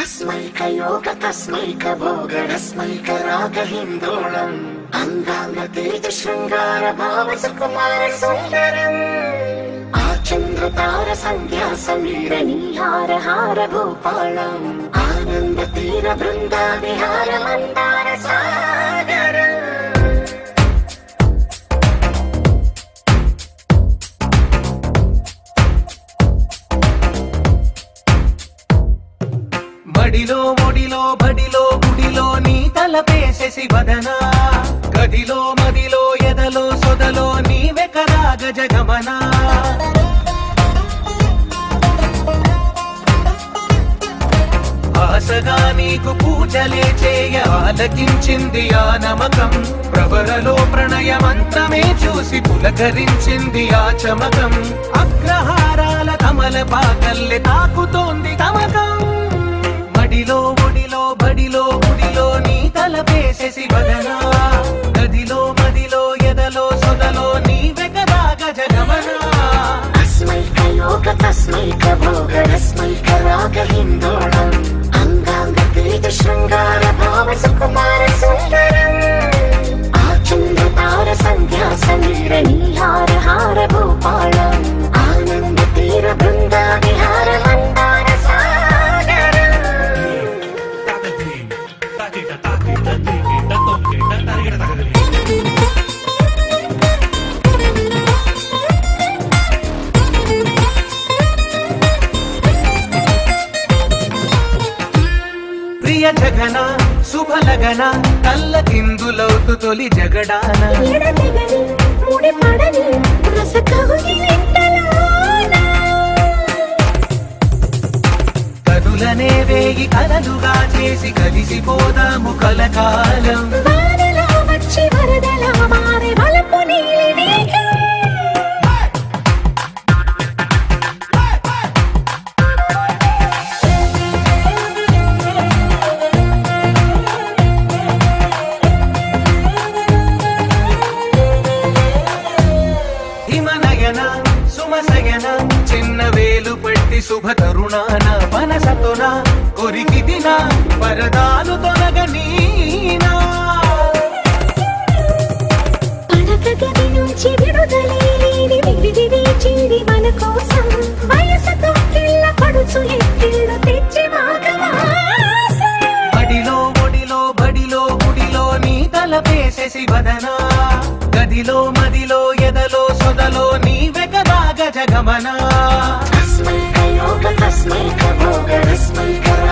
अस्मैकयोग तस्मैकभोगरस्मैकरागहिन्दोळम् अङ्गाङ्गतेज शृङ्गार भाव सुकुमार सुन्दरम् आचन्द्रतार सन्ध्या समीर नीहार हार भूपालम् आनन्द तीर बृन्दा विहार मन्दार सागरम् మడిలో మొడిలో బడిలో గుడిలో నీ తలపేసేసి వదనా గదిలో మదిలో ఎదలో సొదలో నీవే కదా గజగమనా ఆశగా నీకు పూజలే చేయ ఆలకించింది ఆ నమకం ప్రవరలో ప్రణయ మంత్రమే చూసి పులకరించింది ఆ చమకం అగ్రహారాల కమల పాకల్లె తాకుతోంది తమకం మడిలో ఒడిలో బడిలో గుడిలో నీ తలపేసేసి వదనా గదిలో మదిలో ఎదలో సొదలో నీవే కదా గజగమనా अस्मैकयोग तस्मैकभोगरस्मैकरागहिन्दोळम् अङ्गाङ्गतेज शृङ्गार भाव सुकुमार सुन्दरम् आचन्द्रतार सन्ध्या समीर नीहार हार भूपालम् आनन्द तीर बृन्दा विहार मन्दार ప్రియ జగన శుభలగన కల్లకిందులవుతు తొలి జగడాన కదులనే వేగి కలలుగా చేసి కలిసిపోదాము కలకాలం వచ్చి వరదలా మారే వలపు నీలి చిన్న వేలు పట్టి శుభ తరుణాన మనసతోన కొరికి దిన వరదాలు తొలగనీనా పడకగది నుంచి విడుదలేని విడిది వేచింది మన కోసం వయసుతో కిల్ల పడుచు ఎత్తిళ్ళు తెచ్చి మాగవాసం బడిలో ఒడిలో బడిలో గుడిలో నీ తలపేసేసి వదనా గదిలో మదిలో ఎదలో సొదలో నీవే కదా గజగమనా अस्मैकयोग तस्मैकभोगरस्मैकरागहिन्दोळम्